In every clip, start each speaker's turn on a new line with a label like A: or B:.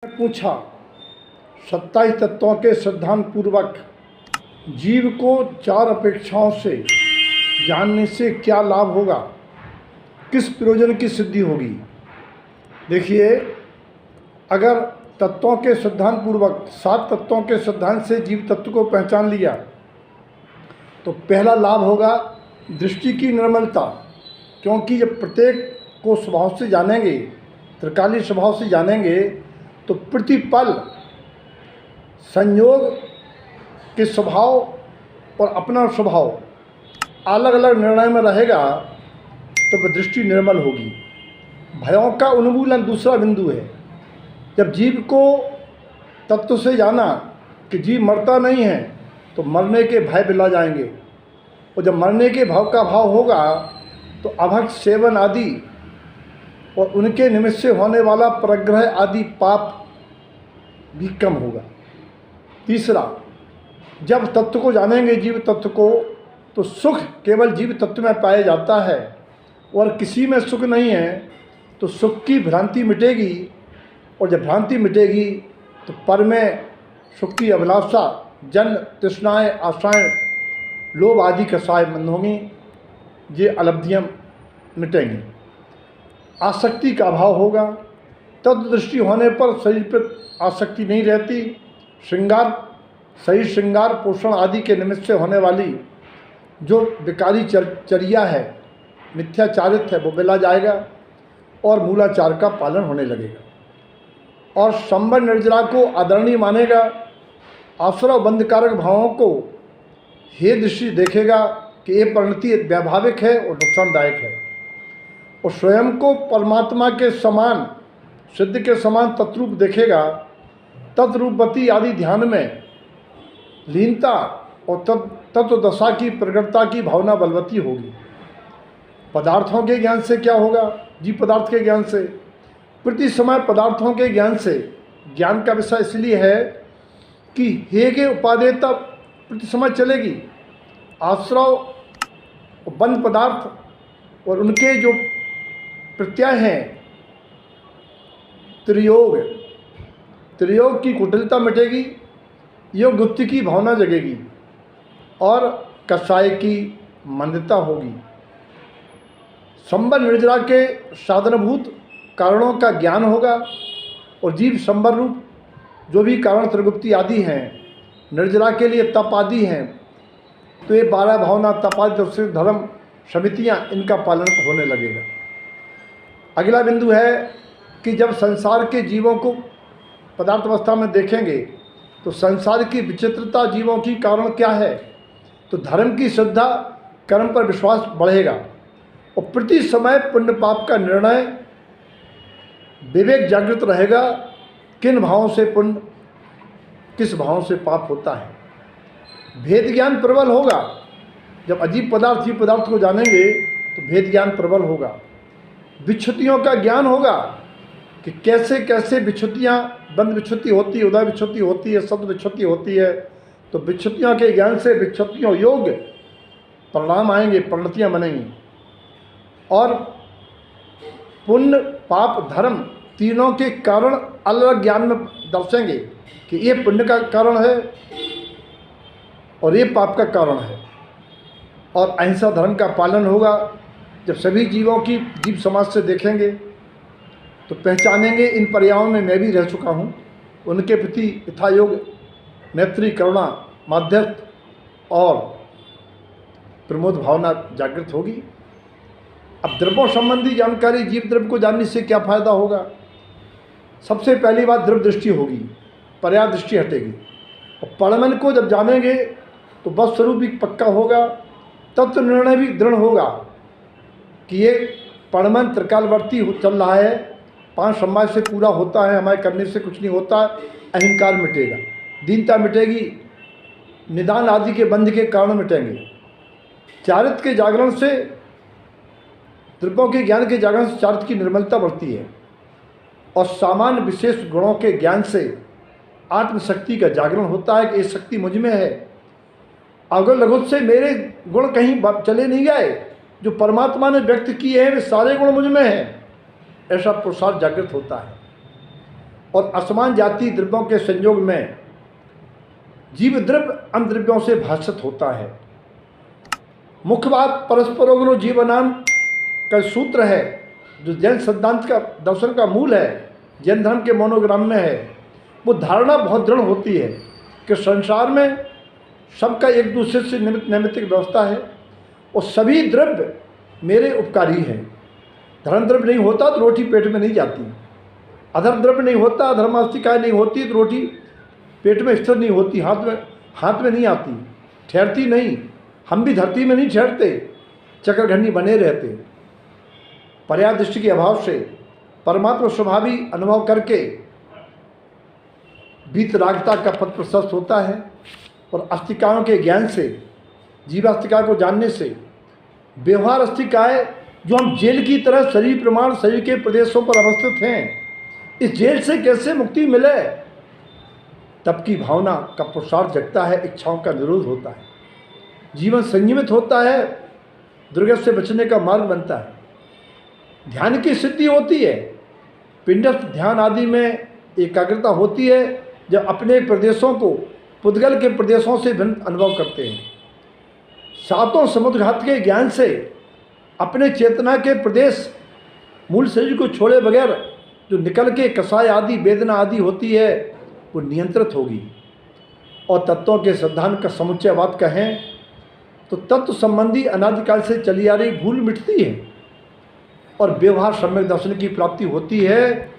A: पूछा, 27 तत्वों के सिद्धांत पूर्वक जीव को 4 अपेक्षाओं से जानने से क्या लाभ होगा, किस प्रयोजन की सिद्धि होगी। देखिए, अगर तत्वों के सिद्धांत पूर्वक 7 तत्वों के सिद्धांत से जीव तत्व को पहचान लिया तो पहला लाभ होगा दृष्टि की निर्मलता, क्योंकि जब प्रत्येक को स्वभाव से जानेंगे, त्रिकालीन स्वभाव से जानेंगे, तो प्रतिपल संयोग के स्वभाव और अपना स्वभाव अलग अलग निर्णय में रहेगा, तो वह दृष्टि निर्मल होगी। भयों का उन्मूलन दूसरा बिंदु है। जब जीव को तत्व से जाना कि जीव मरता नहीं है, तो मरने के भय बिला जाएंगे, और जब मरने के भाव का भाव होगा तो अभक्त सेवन आदि और उनके निमित्त से होने वाला परग्रह आदि पाप भी कम होगा। तीसरा, जब तत्व को जानेंगे, जीव तत्व को, तो सुख केवल जीव तत्व में पाया जाता है और किसी में सुख नहीं है, तो सुख की भ्रांति मिटेगी, और जब भ्रांति मिटेगी तो पर में सुख की अभिलाषा, जन्म, तृष्णाएँ, आशाएँ, लोभ आदि कसाय बंद होंगी, ये अलब्धियाँ मिटेंगी। आसक्ति का अभाव होगा। तत्व दृष्टि होने पर शरीर पर आसक्ति नहीं रहती। श्रृंगार, शरीर श्रृंगार, पोषण आदि के निमित्त से होने वाली जो विकारी चर्या है, मिथ्याचारित्व है, वो बिला जाएगा और मूलाचार का पालन होने लगेगा। और संबर निर्जरा को आदरणीय मानेगा। आश्रव बंधकारक भावों को हे दृष्टि देखेगा कि ये परिणति व्यावहारिक है और नुकसानदायक है, और स्वयं को परमात्मा के समान, सिद्ध के समान तत्रूप देखेगा। तत्रूपति आदि ध्यान में लीनता और तत्व दशा की प्रगटता की भावना बलवती होगी। पदार्थों के ज्ञान से क्या होगा? जीव पदार्थ के ज्ञान से, प्रति समय पदार्थों के ज्ञान से। ज्ञान का विषय इसलिए है कि हेगे उपादेयता प्रति समय चलेगी। आश्रव, बंद पदार्थ और उनके जो प्रत्यय हैं, त्रियोग, त्रियोग की कुटिलता मिटेगी, योग गुप्ति की भावना जगेगी और कषाय की मंदता होगी। संबर निर्जरा के साधनभूत कारणों का ज्ञान होगा, और जीव संबर रूप जो भी कारण त्रिगुप्ति आदि हैं, निर्जरा के लिए तप आदि हैं, तो ये 12 भावना, तप आदि धर्म समितियाँ, इनका पालन होने लगेगा। अगला बिंदु है कि जब संसार के जीवों को पदार्थ अवस्था में देखेंगे तो संसार की विचित्रता जीवों की कारण क्या है, तो धर्म की श्रद्धा, कर्म पर विश्वास बढ़ेगा, और प्रति समय पुण्य पाप का निर्णय, विवेक जागृत रहेगा, किन भावों से पुण्य, किस भावों से पाप होता है। भेद ज्ञान प्रबल होगा। जब अजीब पदार्थ जीव पदार्थ को जानेंगे तो भेद ज्ञान प्रबल होगा। विच्छुतियों का ज्ञान होगा कि कैसे कैसे विच्छुतियाँ, बंद विच्छुति होती है, उदय विच्छुति होती है, शब्द विच्छुति होती है। तो विच्छुतियों के ज्ञान से विच्छुतियों योग्य परिणाम आएंगे, परिणतियाँ बनेंगी। और पुण्य, पाप, धर्म तीनों के कारण अलग अलग ज्ञान में दर्शेंगे कि ये पुण्य का कारण है और ये पाप का कारण है। और अहिंसा धर्म का पालन होगा। जब सभी जीवों की जीव समाज से देखेंगे तो पहचानेंगे इन पर्यायों में मैं भी रह चुका हूँ। उनके प्रति यथायोग मैत्री, करुणा, माध्यस्थ और प्रमोद भावना जागृत होगी। अब द्रव्यों संबंधी जानकारी, जीव द्रव्य को जानने से क्या फायदा होगा? सबसे पहली बात द्रव्य दृष्टि होगी, पर्याय दृष्टि हटेगी। और परमन को जब जानेंगे तो बस स्वरूप भी पक्का होगा, तत्व निर्णय भी दृढ़ होगा कि ये परमन त्रिकालवर्ती चल रहा है, 5 समाज से पूरा होता है, हमारे करने से कुछ नहीं होता। अहंकार मिटेगा, दीनता मिटेगी, निदान आदि के बंध के कारण मिटेंगे। चारित्र के जागरण से, द्रव्यों के ज्ञान के जागरण से चारित्र की निर्मलता बढ़ती है, और सामान्य विशेष गुणों के ज्ञान से आत्मशक्ति का जागरण होता है कि ये शक्ति मुझ में है। अगर लघुत से मेरे गुण कहीं चले नहीं गए, जो परमात्मा ने व्यक्त किए हैं वे सारे गुण मुझ में हैं, ऐसा पुरुषार्थ जागृत होता है। और असमान जाति द्रव्यों के संयोग में जीव द्रव्य अन्य द्रव्यों से भाषित होता है। मुख्य बात परस्परोग्रो जीवनाम का सूत्र है, जो जैन सिद्धांत का दर्शन का मूल है, जैन धर्म के मोनोग्राम में है। वो धारणा बहुत दृढ़ होती है कि संसार में सबका एक दूसरे से नैमित्तिक व्यवस्था है और सभी द्रव्य मेरे उपकारी हैं। धर्म द्रव्य नहीं होता तो रोटी पेट में नहीं जाती, अधर्म द्रव्य नहीं होता, धर्मास्तिकाय नहीं होती तो रोटी पेट में स्थिर नहीं होती, हाथ में नहीं आती, ठहरती नहीं। हम भी धरती में नहीं ठहरते, चक्रघनी बने रहते। पर्याय दृष्टि के अभाव से परमात्मा स्वभावी अनुभव करके वीतरागता का पथ प्रशस्त होता है और अस्तिकाओं के ज्ञान से, जीवास्तिका को जानने से व्यवहार अस्तिकाय, जो हम जेल की तरह शरीर प्रमाण शरीर के प्रदेशों पर अवस्थित हैं, इस जेल से कैसे मुक्ति मिले, तब की भावना का पुरुषार्थ जगता है, इच्छाओं का निरोध होता है, जीवन संयमित होता है, दुर्गत से बचने का मार्ग बनता है, ध्यान की सिद्धि होती है, पिंडस्थ ध्यान आदि में एकाग्रता होती है, जब अपने प्रदेशों को पुद्गल के प्रदेशों से भिन्न अनुभव करते हैं। सातों समुद्र घात के ज्ञान से अपने चेतना के प्रदेश मूल शरीर को छोड़े बगैर जो निकल के कसाय आदि वेदना आदि होती है वो नियंत्रित होगी। और तत्वों के सिद्धांत का समुच्चयवाद कहें तो तत्व संबंधी अनादिकाल से चली आ रही भूल मिटती है और व्यवहार सम्यक दर्शन की प्राप्ति होती है,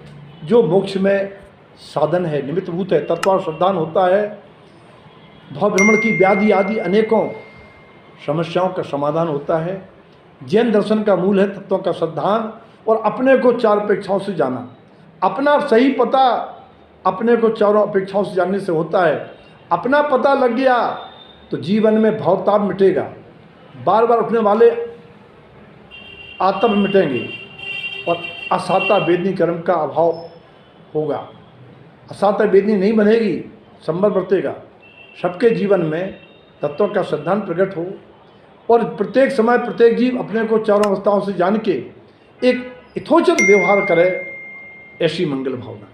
A: जो मोक्ष में साधन है, निमित्तभूत है। तत्व श्रद्धान होता है, भाव भ्रमण की व्याधि आदि अनेकों समस्याओं का समाधान होता है। जैन दर्शन का मूल है तत्वों का श्रद्धान और अपने को चार अपेक्षाओं से जाना। अपना सही पता अपने को चारों अपेक्षाओं से जानने से होता है। अपना पता लग गया तो जीवन में भावताप मिटेगा, बार बार उठने वाले आत्म मिटेंगे और असाता वेदनी कर्म का अभाव होगा। असाता वेदनी नहीं बनेगी, संबल बरतेगा। सबके जीवन में तत्वों का सिद्धांत प्रकट हो और प्रत्येक समय प्रत्येक जीव अपने को चारों अवस्थाओं से जान के एक यथोचित व्यवहार करे, ऐसी मंगल भावना।